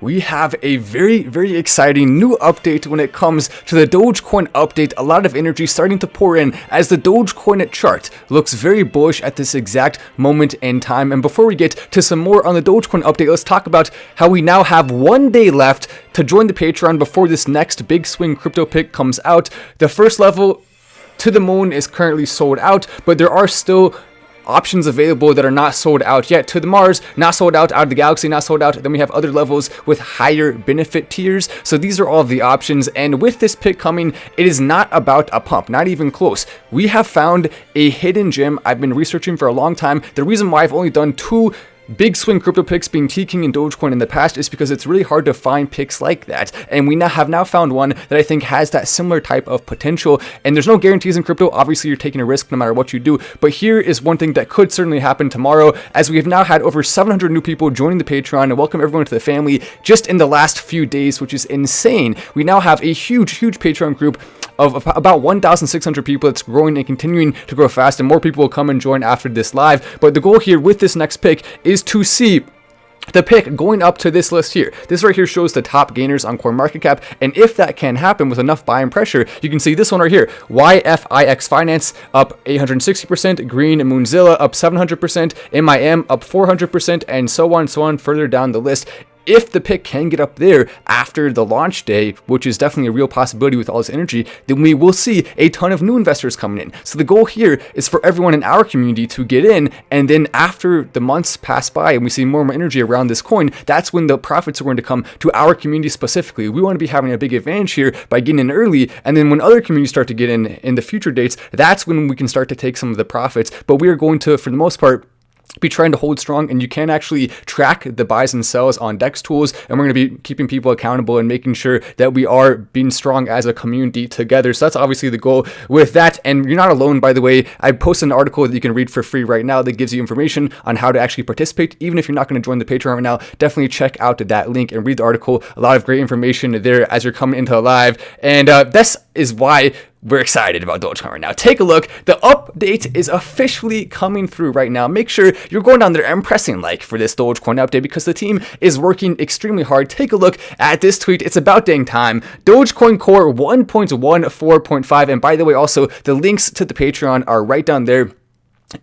we have a very exciting new update when it comes to the Dogecoin update. A lot of energy starting to pour in as the Dogecoin chart looks very bullish at this exact moment in time. And before we get to some more on the Dogecoin update, let's talk about how we now have 1 day left to join the Patreon before this next big swing crypto pick comes out. The first level to the moon is currently sold out, but there are still options available that are not sold out yet. To the Mars, not sold out. Out of the Galaxy, not sold out. Then we have other levels with higher benefit tiers. So these are all of the options. And with this pick coming, it is not about a pump, not even close. We have found a hidden gem I've been researching for a long time. The reason why I've only done 2 big swing crypto picks being T-King and Dogecoin in the past is because it's really hard to find picks like that, and we have now found one that I think has that similar type of potential. And there's no guarantees in crypto. Obviously you're taking a risk no matter what you do, but here is one thing that could certainly happen tomorrow, as we have now had over 700 new people joining the Patreon, and welcome everyone to the family just in the last few days, which is insane. We now have a huge Patreon group of about 1,600 people. It's growing and continuing to grow fast, and more people will come and join after this live. But the goal here with this next pick is to see the pick going up to this list here. This right here shows the top gainers on CoinMarketCap, and if that can happen with enough buying pressure, you can see this one right here, YFIX Finance up 860%, Green Moonzilla up 700%, MIM up 400%, and so on further down the list. If the pick can get up there after the launch day, which is definitely a real possibility with all this energy, then we will see a ton of new investors coming in. So the goal here is for everyone in our community to get in, and then after the months pass by and we see more and more energy around this coin, that's when the profits are going to come to our community specifically. We want to be having a big advantage here by getting in early, and then when other communities start to get in the future dates, that's when we can start to take some of the profits. But we are going to, for the most part, be trying to hold strong, and you can actually track the buys and sells on DEX tools, and we're going to be keeping people accountable and making sure that we are being strong as a community together. So that's obviously the goal with that. And you're not alone, by the way. I posted an article that you can read for free right now that gives you information on how to actually participate. Even if you're not going to join the Patreon right now, definitely check out that link and read the article. A lot of great information there as you're coming into the live, and this is why we're excited about Dogecoin right now. Take a look. The update is officially coming through right now. Make sure you're going down there and pressing like for this Dogecoin update, because the team is working extremely hard. Take a look at this tweet. It's about dang time. Dogecoin Core 1.14.5. And by the way, also the links to the Patreon are right down there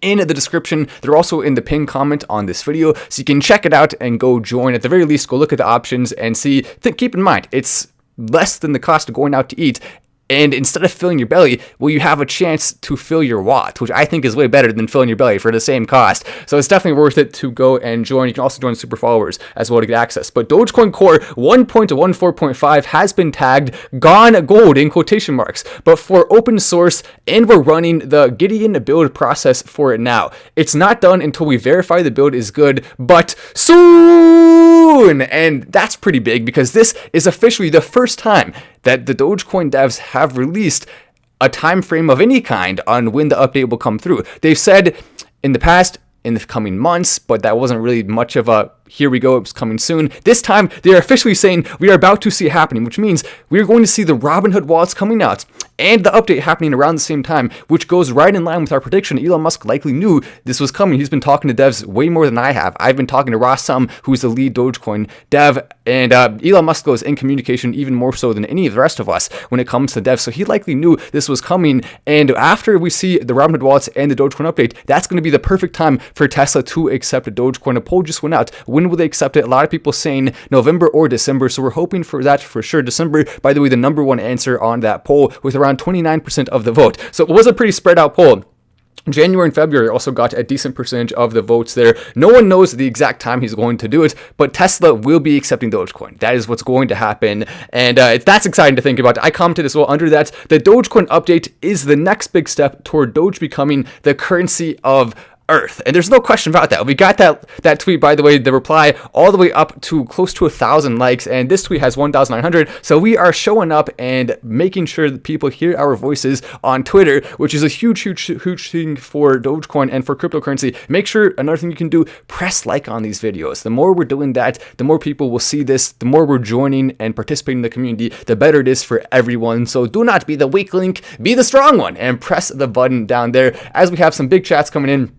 in the description. They're also in the pinned comment on this video, so you can check it out and go join. At the very least, go look at the options and see. Keep in mind, it's less than the cost of going out to eat. And instead of filling your belly, well, you have a chance to fill your wallet, which I think is way better than filling your belly for the same cost. So it's definitely worth it to go and join. You can also join super followers as well to get access. But Dogecoin Core 1.14.5 has been tagged gone gold in quotation marks, but for open source, and we're running the Gideon build process for it now. It's not done until we verify the build is good, but soon! And that's pretty big, because this is officially the first time that the Dogecoin devs have released a time frame of any kind on when the update will come through. They've said in the past, in the coming months, but that wasn't really much of a here we go, it's coming soon. This time, they are officially saying we are about to see it happening, which means we are going to see the Robinhood wallets coming out and the update happening around the same time, which goes right in line with our prediction. Elon Musk likely knew this was coming. He's been talking to devs way more than I have. I've been talking to Ross Sum, who's the lead Dogecoin dev, and Elon Musk goes in communication even more so than any of the rest of us when it comes to devs. So he likely knew this was coming, and after we see the Robinhood wallets and the Dogecoin update, that's going to be the perfect time for Tesla to accept a Dogecoin. A poll just went out. When will they accept it? A lot of people saying November or December, so we're hoping for that for sure. December, by the way, the number one answer on that poll with around 29% of the vote. So it was a pretty spread out poll. January and February also got a decent percentage of the votes there. No one knows the exact time he's going to do it, but Tesla will be accepting Dogecoin. That is what's going to happen, and that's exciting to think about. I commented as well under that. The Dogecoin update is the next big step toward Doge becoming the currency of Earth, and there's no question about that. We got that tweet, by the way, the reply all the way up to close to 1,000 likes, and this tweet has 1,900. So we are showing up and making sure that people hear our voices on Twitter, which is a huge thing for Dogecoin and for cryptocurrency. Make sure, another thing you can do, press like on these videos. The more we're doing that, the more people will see this, the more we're joining and participating in the community, the better it is for everyone. So do not be the weak link, be the strong one, and press the button down there as we have some big chats coming in.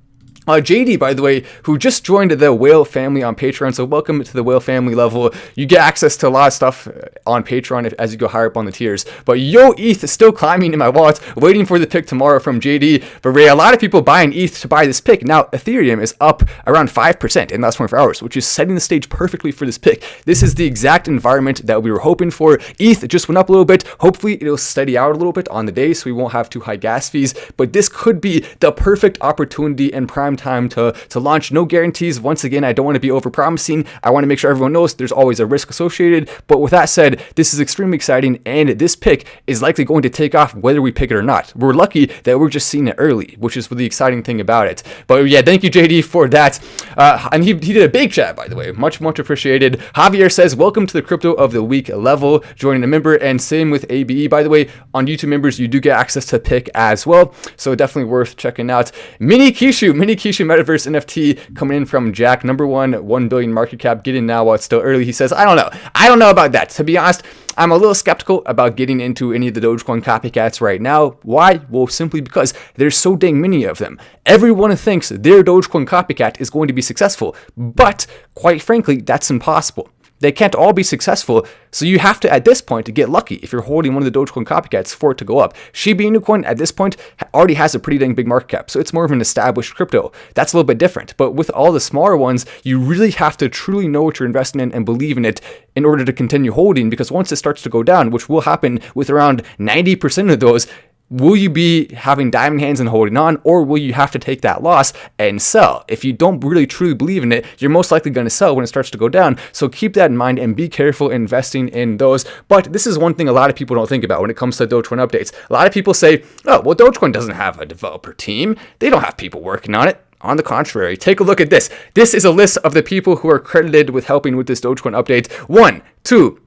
JD, by the way, who just joined the Whale family on Patreon, so welcome to the Whale family level. You get access to a lot of stuff on Patreon as you go higher up on the tiers. But yo, ETH is still climbing in my wallet, waiting for the pick tomorrow from JD. But Ray, a lot of people buying ETH to buy this pick. Now, Ethereum is up around 5% in the last 24 hours, which is setting the stage perfectly for this pick. This is the exact environment that we were hoping for. ETH just went up a little bit. Hopefully, it'll steady out a little bit on the day, so we won't have too high gas fees. But this could be the perfect opportunity and prime time to launch. No guarantees. Once again, I don't want to be over promising. I want to make sure everyone knows there's always a risk associated. But with that said, this is extremely exciting, and this pick is likely going to take off whether we pick it or not. We're lucky that we're just seeing it early, which is the exciting thing about it. But yeah, thank you, JD, for that. And he did a big chat, by the way. Much appreciated. Javier says, welcome to the Crypto of the Week level, joining a member, and same with ABE. By the way, on YouTube members, you do get access to pick as well, so definitely worth checking out. Mini Kishu Metaverse NFT coming in from Jack, number 1 billion market cap. Get in now while it's still early. He says, I don't know about that. To be honest, I'm a little skeptical about getting into any of the Dogecoin copycats right now. Why? Well, simply because there's so dang many of them. Everyone thinks their Dogecoin copycat is going to be successful, but quite frankly, that's impossible. They can't all be successful, so you have to, at this point, to get lucky if you're holding one of the Dogecoin copycats for it to go up. Shiba Inu coin, at this point, already has a pretty dang big market cap, so it's more of an established crypto. That's a little bit different, but with all the smaller ones, you really have to truly know what you're investing in and believe in it in order to continue holding, because once it starts to go down, which will happen with around 90% of those, will you be having diamond hands and holding on, or will you have to take that loss and sell? If you don't really truly believe in it, you're most likely going to sell when it starts to go down. So keep that in mind and be careful investing in those. But this is one thing a lot of people don't think about when it comes to Dogecoin updates. A lot of people say, oh, well, Dogecoin doesn't have a developer team. They don't have people working on it. On the contrary, take a look at this. This is a list of the people who are credited with helping with this Dogecoin update. 1, 2,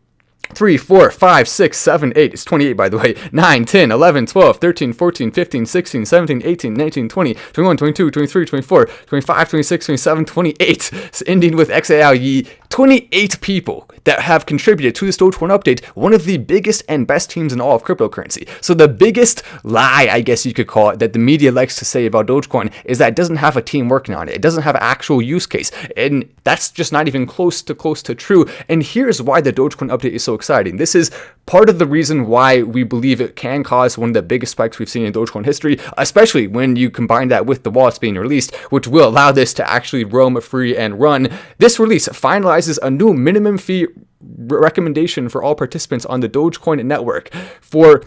3, 4, 5, 6, 7, 8, it's 28 by the way, 9, 10, 11, 12, 13, 14, 15, 16, 17, 18, 19, 20, 21, 22, 23, 24, 25, 26, 27, 28, so ending with XALYE, 28 people that have contributed to this Dogecoin update, one of the biggest and best teams in all of cryptocurrency. So the biggest lie, I guess you could call it, that the media likes to say about Dogecoin is that it doesn't have a team working on it. It doesn't have an actual use case. And that's just not even close to true. And here's why the Dogecoin update is so exciting. This is part of the reason why we believe it can cause one of the biggest spikes we've seen in Dogecoin history, especially when you combine that with the wallets being released, which will allow this to actually roam free and run. This release finalizes a new minimum fee recommendation for all participants on the Dogecoin network for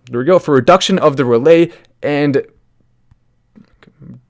reduction of the relay and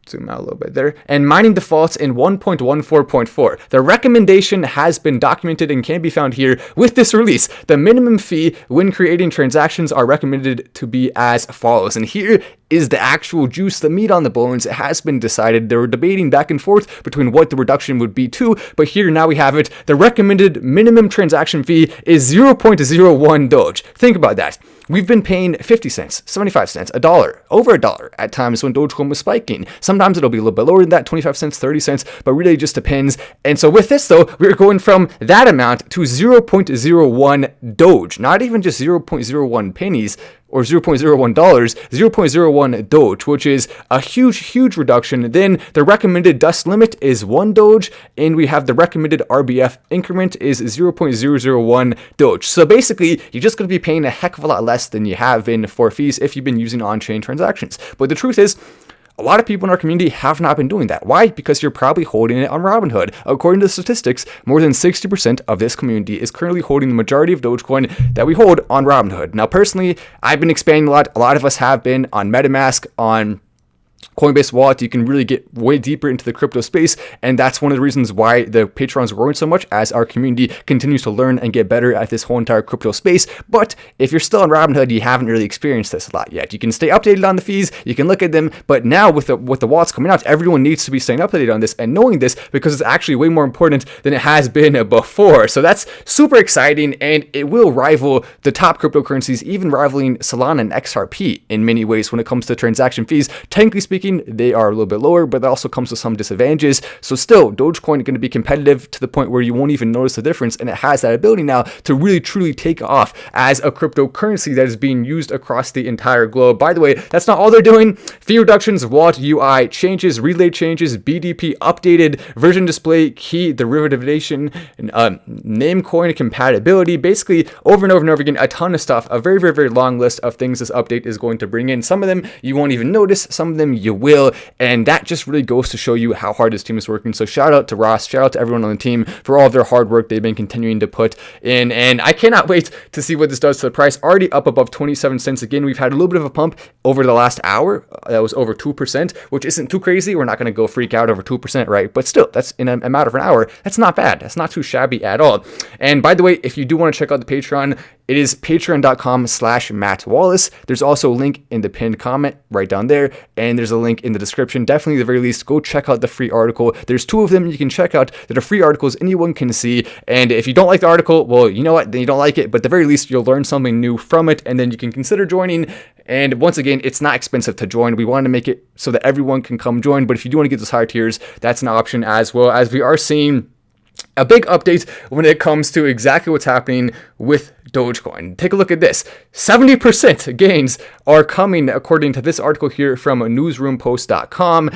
zoom out a little bit there, and mining defaults in 1.14.4. The recommendation has been documented and can be found here with this release. The minimum fee when creating transactions are recommended to be as follows. And here is the actual juice, the meat on the bones. It has been decided. They were debating back and forth between what the reduction would be to, but here now we have it. The recommended minimum transaction fee is 0.01 Doge. Think about that. We've been paying 50 cents, 75 cents, $1, over $1 at times when Dogecoin was spiking. Sometimes it'll be a little bit lower than that, 25 cents, 30 cents, but really it just depends. And so with this though, we're going from that amount to 0.01 Doge, not even just 0.01 pennies or $0.01, 0.01 Doge, which is a huge reduction. Then the recommended dust limit is 1 Doge, and we have the recommended RBF increment is 0.001 Doge. So basically, you're just going to be paying a heck of a lot less than you have been for fees if you've been using on-chain transactions. But the truth is, a lot of people in our community have not been doing that. Why? Because you're probably holding it on Robinhood. According to the statistics, more than 60% of this community is currently holding the majority of Dogecoin that we hold on Robinhood. Now, personally, I've been expanding a lot. A lot of us have been on MetaMask, on Coinbase wallet. You can really get way deeper into the crypto space, and that's one of the reasons why the Patreon is growing so much as our community continues to learn and get better at this whole entire crypto space. But if you're still on Robinhood, you haven't really experienced this a lot yet. You can stay updated on the fees, you can look at them, but now with the wallets coming out, everyone needs to be staying updated on this and knowing this because it's actually way more important than it has been before. So that's super exciting, and it will rival the top cryptocurrencies, even rivaling Solana and XRP in many ways when it comes to transaction fees. Technically speaking, speaking, they are a little bit lower, but that also comes with some disadvantages. So still, Dogecoin going to be competitive to the point where you won't even notice the difference, and it has that ability now to really truly take off as a cryptocurrency that is being used across the entire globe. By the way, that's not all they're doing. Fee reductions, wallet UI changes, relay changes, BDP updated, version display, key derivativation, name coin compatibility, basically over and over and over again, a ton of stuff, a very, very, very long list of things this update is going to bring in. Some of them you won't even notice, some of them you will, and that just really goes to show you how hard this team is working. So shout out to Ross, shout out to everyone on the team for all of their hard work they've been continuing to put in, and I cannot wait to see what this does to the price. Already up above 27 cents again. We've had a little bit of a pump over the last hour. That was over 2%, which isn't too crazy. We're not going to go freak out over 2%, right? But still, that's in a matter of an hour. That's not bad. That's not too shabby at all. And by the way, if you do want to check out the Patreon, it is patreon.com/Matt Wallace. There's also a link in the pinned comment right down there, and there's a link in the description. Definitely, at the very least, go check out the free article. There's 2 of them you can check out that are free articles anyone can see. And if you don't like the article, well, you know what? Then you don't like it. But at the very least, you'll learn something new from it, and then you can consider joining. And once again, it's not expensive to join. We want to make it so that everyone can come join. But if you do want to get those higher tiers, that's an option as well, as we are seeing a big update when it comes to exactly what's happening with Dogecoin. Take a look at this. 70% gains are coming, according to this article here from newsroompost.com,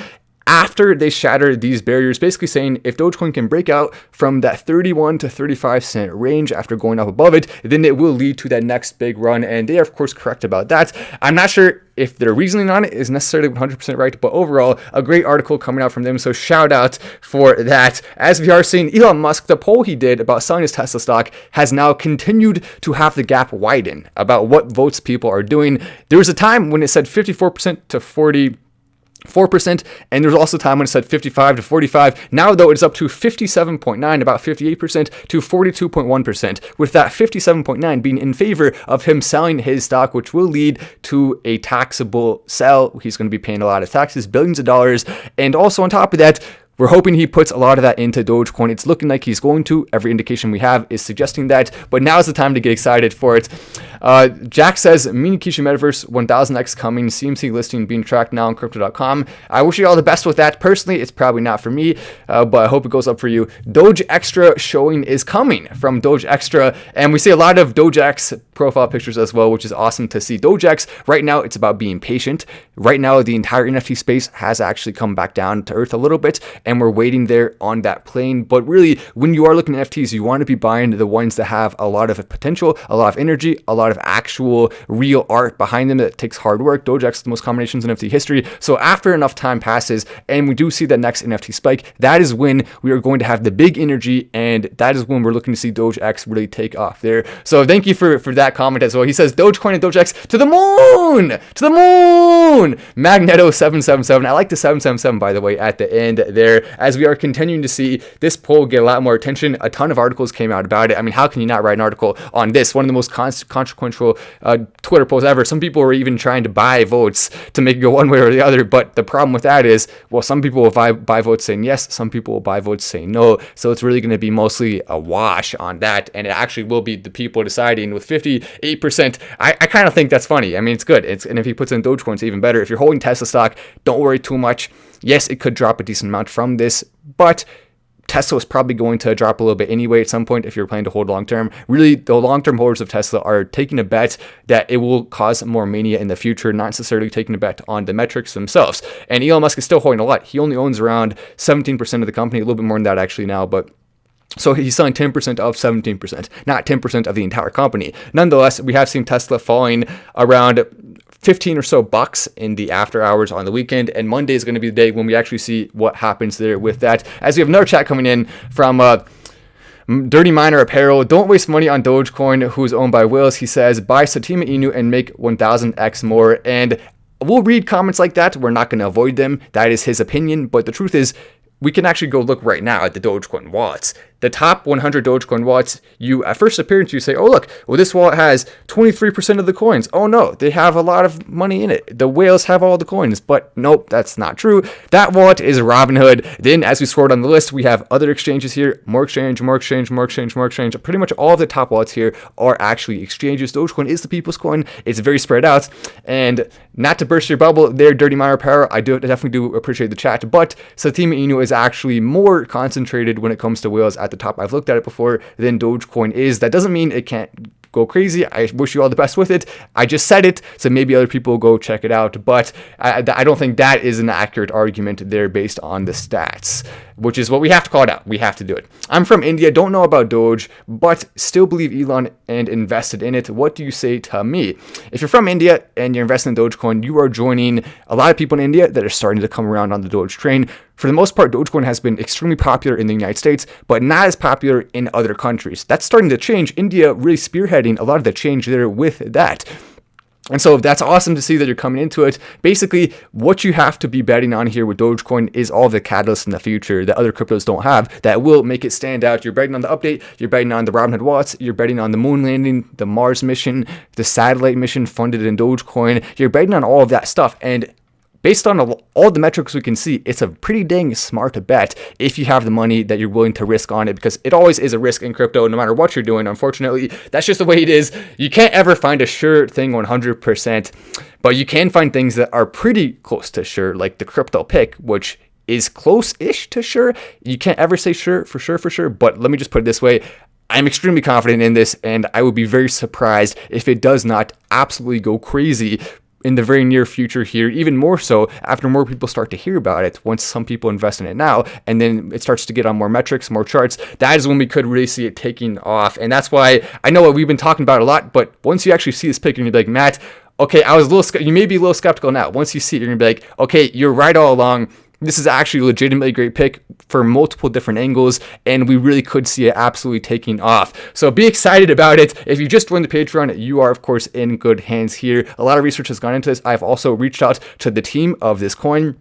after they shatter these barriers, basically saying if Dogecoin can break out from that 31 to 35 cent range after going up above it, then it will lead to that next big run. And they are, of course, correct about that. I'm not sure if their reasoning on it is necessarily 100% right, but overall, a great article coming out from them. So shout out for that. As we are seeing, Elon Musk, the poll he did about selling his Tesla stock has now continued to have the gap widen about what votes people are doing. There was a time when it said 54% to 44%, and there's also time when it said 55 to 45. Now, though, it's up to 57.9, about 58% to 42.1%, with that 57.9 being in favor of him selling his stock, which will lead to a taxable sell. He's going to be paying a lot of taxes, billions of dollars, and also on top of that, we're hoping he puts a lot of that into Dogecoin. It's looking like he's going to. Every indication we have is suggesting that, but now's the time to get excited for it. Jack says, Mini Kishi Metaverse 1000X coming, CMC listing being tracked now on crypto.com. I wish you all the best with that. Personally, it's probably not for me, but I hope it goes up for you. Doge Extra showing is coming from Doge Extra, and we see a lot of Dogex profile pictures as well, which is awesome to see. Dogex, right now, it's about being patient. Right now, the entire NFT space has actually come back down to earth a little bit, and we're waiting there on that plane. But really, when you are looking at NFTs, you want to be buying the ones that have a lot of potential, a lot of energy, a lot of actual real art behind them that takes hard work. Dogex is the most combinations in NFT history. So after enough time passes and we do see the next NFT spike, that is when we are going to have the big energy, and that is when we're looking to see Dogex really take off there. So thank you for that comment as well. He says Dogecoin and Dogex to the moon, to the moon. Magneto777. I like the 777, by the way, at the end there, as we are continuing to see this poll get a lot more attention. A ton of articles came out about it. I mean, how can you not write an article on this? One of the most consequential Twitter posts ever. Some people were even trying to buy votes to make it go one way or the other. But the problem with that is, well, some people will buy votes saying yes, some people will buy votes saying no. So it's really going to be mostly a wash on that. And it actually will be the people deciding with 58%. I kind of think that's funny. I mean, it's good. And if he puts in Dogecoin, it's even better. If you're holding Tesla stock, don't worry too much. Yes, it could drop a decent amount from this, but Tesla is probably going to drop a little bit anyway at some point if you're planning to hold long term. Really, the long term holders of Tesla are taking a bet that it will cause more mania in the future, not necessarily taking a bet on the metrics themselves. And Elon Musk is still holding a lot. He only owns around 17% of the company, a little bit more than that actually now, but so he's selling 10% of 17%, not 10% of the entire company. Nonetheless, we have seen Tesla falling around 15 or so bucks in the after hours on the weekend, and Monday is going to be the day when we actually see what happens there with that. As we have another chat coming in from Dirty Miner Apparel. Don't waste money on Dogecoin, who's owned by Wills. He says, buy Satima Inu and make 1000x more. And we'll read comments like that. We're not going to avoid them. That is his opinion. But the truth is, we can actually go look right now at the Dogecoin wallets. the top 100 Dogecoin wallets, you at first appearance, you say, oh, look, well, this wallet has 23% of the coins. Oh, no, they have a lot of money in it. The whales have all the coins. But nope, that's not true. That wallet is Robinhood. Then as we scroll down the list, we have other exchanges here, more exchange. Pretty much all of the top wallets here are actually exchanges. Dogecoin is the people's coin. It's very spread out. And not to burst your bubble there, Dirty Miner Power, I definitely do appreciate the chat, but Satima Inu is actually more concentrated when it comes to whales at the top. I've looked at it before than Dogecoin is. That doesn't mean it can't go crazy. I wish you all the best with it. I just said it, so maybe other people will go check it out, but I don't think that is an accurate argument there based on the stats, which is what we have to call it out. We have to do it. I'm from India, don't know about Doge, but still believe Elon and invested in it. What do you say to me? If you're from India and you're investing in Dogecoin, you are joining a lot of people in India that are starting to come around on the Doge train. For the most part, Dogecoin has been extremely popular in the United States, but not as popular in other countries. That's starting to change. India really spearheading a lot of the change there with that. And so that's awesome to see that you're coming into it. Basically, what you have to be betting on here with Dogecoin is all the catalysts in the future that other cryptos don't have that will make it stand out. You're betting on the update, you're betting on the Robinhood wallets, you're betting on the moon landing, the Mars mission, the satellite mission funded in Dogecoin. You're betting on all of that stuff. And based on all the metrics we can see, it's a pretty dang smart bet if you have the money that you're willing to risk on it, because it always is a risk in crypto no matter what you're doing. Unfortunately, that's just the way it is. You can't ever find a sure thing 100%, but you can find things that are pretty close to sure, like the crypto pick, which is close-ish to sure. You can't ever say sure, but let me just put it this way. I'm extremely confident in this, and I would be very surprised if it does not absolutely go crazy in the very near future here, even more so after more people start to hear about it. Once some people invest in it now, and then it starts to get on more metrics, more charts, that is when we could really see it taking off. And that's why I know what we've been talking about a lot, but once you actually see this pick, you're gonna be like, Matt, okay, you may be a little skeptical now. Once you see it, you're gonna be like, okay, you're right all along. This is actually a legitimately great pick for multiple different angles, and we really could see it absolutely taking off. So be excited about it. If you just joined the Patreon, you are, of course, in good hands here. A lot of research has gone into this. I've also reached out to the team of this coin,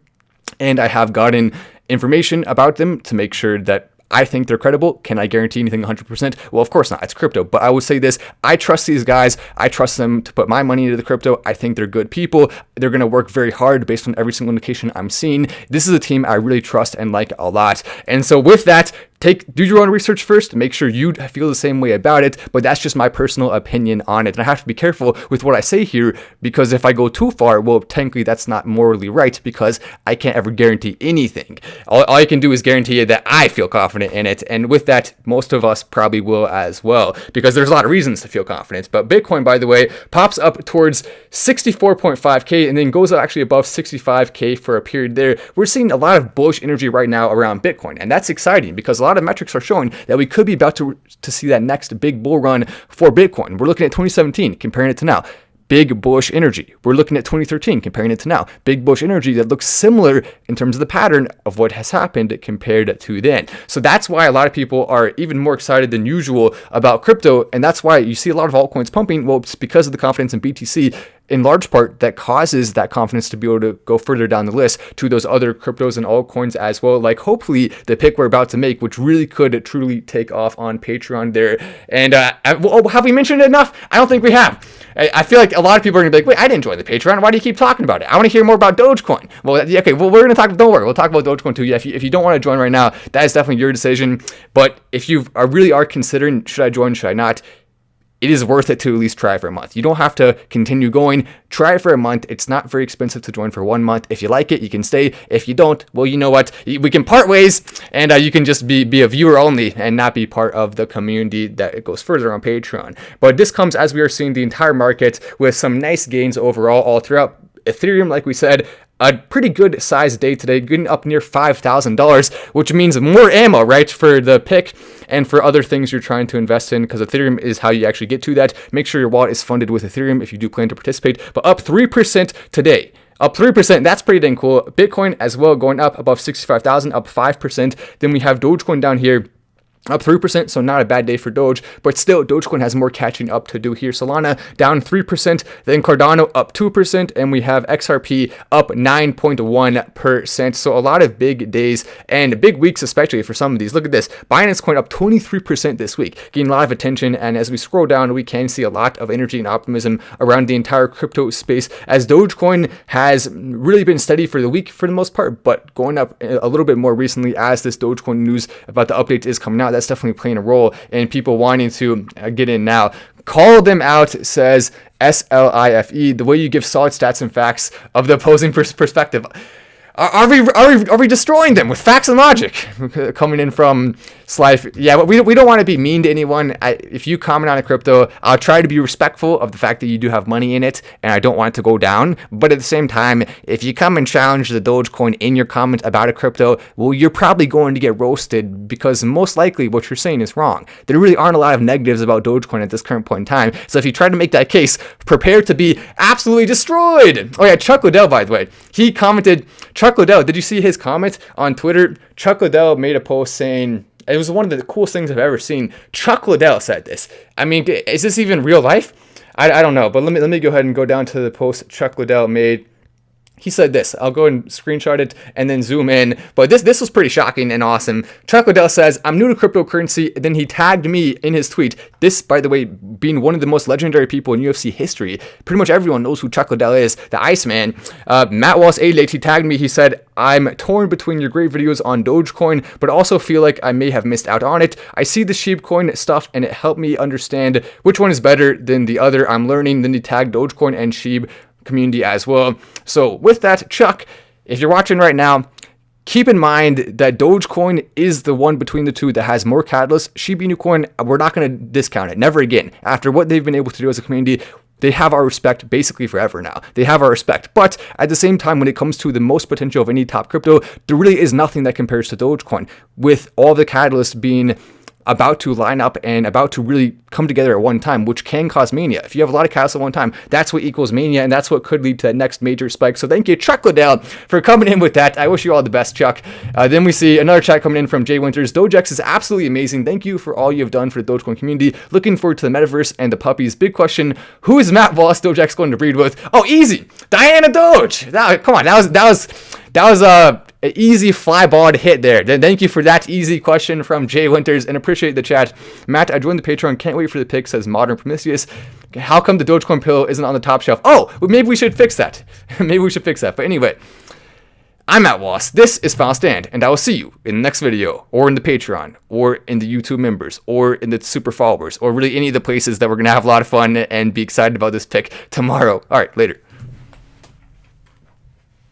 and I have gotten information about them to make sure that I think they're credible. Can I guarantee anything 100%? Well, of course not. It's crypto. But I would say this. I trust these guys. I trust them to put my money into the crypto. I think they're good people. They're going to work very hard based on every single indication I'm seeing. This is a team I really trust and like a lot. And so with that, do your own research first, make sure you feel the same way about it, but that's just my personal opinion on it. And I have to be careful with what I say here, because if I go too far, well, technically that's not morally right, because I can't ever guarantee anything. All I can do is guarantee that I feel confident in it, and with that, most of us probably will as well, because there's a lot of reasons to feel confident. But Bitcoin, by the way, pops up towards 64.5K and then goes actually above 65K for a period there. We're seeing a lot of bullish energy right now around Bitcoin, and that's exciting because a lot of metrics are showing that we could be about to see that next big bull run for Bitcoin. We're looking at 2017, comparing it to now. Big bullish energy. We're looking at 2013, comparing it to now. Big bullish energy that looks similar in terms of the pattern of what has happened compared to then. So that's why a lot of people are even more excited than usual about crypto, and that's why you see a lot of altcoins pumping. Well, it's because of the confidence in BTC, in large part, that causes that confidence to be able to go further down the list to those other cryptos and altcoins as well, like hopefully the pick we're about to make, which really could truly take off on Patreon there. And have we mentioned it enough? I don't think we have. I feel like a lot of people are going to be like, wait, I didn't join the Patreon. Why do you keep talking about it? I want to hear more about Dogecoin. Well, okay, well, we're going to talk, don't worry, we'll talk about Dogecoin too. Yeah, if you don't want to join right now, that is definitely your decision. But if you really are considering, should I join, should I not? It is worth it to at least try for a month. You don't have to continue going. Try it for a month. It's not very expensive to join for 1 month. If you like it, you can stay. If you don't, well, you know what? We can part ways, and you can just be a viewer only and not be part of the community that goes further on Patreon. But this comes as we are seeing the entire market with some nice gains overall all throughout. Ethereum, like we said, a pretty good size day today, getting up near $5,000, which means more ammo, right, for the pick and for other things you're trying to invest in, because Ethereum is how you actually get to that. Make sure your wallet is funded with Ethereum if you do plan to participate, but up 3% today. Up 3%, that's pretty dang cool. Bitcoin as well going up above 65,000, up 5%. Then we have Dogecoin down here up 3%, so not a bad day for Doge, but still, Dogecoin has more catching up to do here. Solana down 3%, then Cardano up 2%, and we have XRP up 9.1%. So a lot of big days and big weeks, especially for some of these. Look at this. Binance Coin up 23% this week, getting a lot of attention, and as we scroll down, we can see a lot of energy and optimism around the entire crypto space, as Dogecoin has really been steady for the week for the most part, but going up a little bit more recently as this Dogecoin news about the update is coming out. That's definitely playing a role in people wanting to get in now. Call them out, says SLIFE, the way you give solid stats and facts of the opposing perspective. Are we destroying them with facts and logic? Coming in from Slife. Yeah, but we don't want to be mean to anyone. If you comment on a crypto, I'll try to be respectful of the fact that you do have money in it, and I don't want it to go down. But at the same time, if you come and challenge the Dogecoin in your comment about a crypto, well, you're probably going to get roasted, because most likely what you're saying is wrong. There really aren't a lot of negatives about Dogecoin at this current point in time. So if you try to make that case, prepare to be absolutely destroyed. Oh yeah, Chuck Liddell, by the way, he commented. Chuck Liddell, did you see his comment on Twitter? Chuck Liddell made a post saying, it was one of the coolest things I've ever seen. Chuck Liddell said this. I mean, is this even real life? I don't know, but let me go ahead and go down to the post Chuck Liddell made. He said this. I'll go and screenshot it and then zoom in. But this was pretty shocking and awesome. Chuck Liddell says, I'm new to cryptocurrency. Then he tagged me in his tweet. This, by the way, being one of the most legendary people in UFC history. Pretty much everyone knows who Chuck Liddell is, the Iceman. Matt Wallace 88, he tagged me. He said, I'm torn between your great videos on Dogecoin, but also feel like I may have missed out on it. I see the Sheepcoin stuff and it helped me understand which one is better than the other. I'm learning. Then he tagged Dogecoin and Sheep community as well. So with that, Chuck, if you're watching right now, keep in mind that Dogecoin is the one between the two that has more catalysts. Shiba Inu coin, we're not going to discount it. Never again. After what they've been able to do as a community, they have our respect basically forever now. They have our respect. But at the same time, when it comes to the most potential of any top crypto, there really is nothing that compares to Dogecoin, with all the catalysts being about to line up and about to really come together at one time, which can cause mania. If you have a lot of catalysts at one time, that's what equals mania, and that's what could lead to that next major spike. So thank you, Chuck Liddell, for coming in with that. I wish you all the best, Chuck. Then we see another chat coming in from Jay Winters. Dogex is absolutely amazing. Thank you for all you have done for the Dogecoin community. Looking forward to the metaverse and the puppies. Big question, who is Matt Voss Dogex going to breed with? Oh, easy. Diana Doge. Come on, that was an easy fly ball to hit there. Then thank you for that easy question from Jay Winters, and appreciate the chat. Matt, I joined the Patreon. Can't wait for the pick, says Modern Promiscuous. How come the Dogecoin pill isn't on the top shelf? Oh, well, maybe we should fix that. Maybe we should fix that. But anyway, I'm Matt Wass. This is Final Stand, and I will see you in the next video, or in the Patreon, or in the YouTube members, or in the super followers, or really any of the places that we're going to have a lot of fun and be excited about this pick tomorrow. All right, later.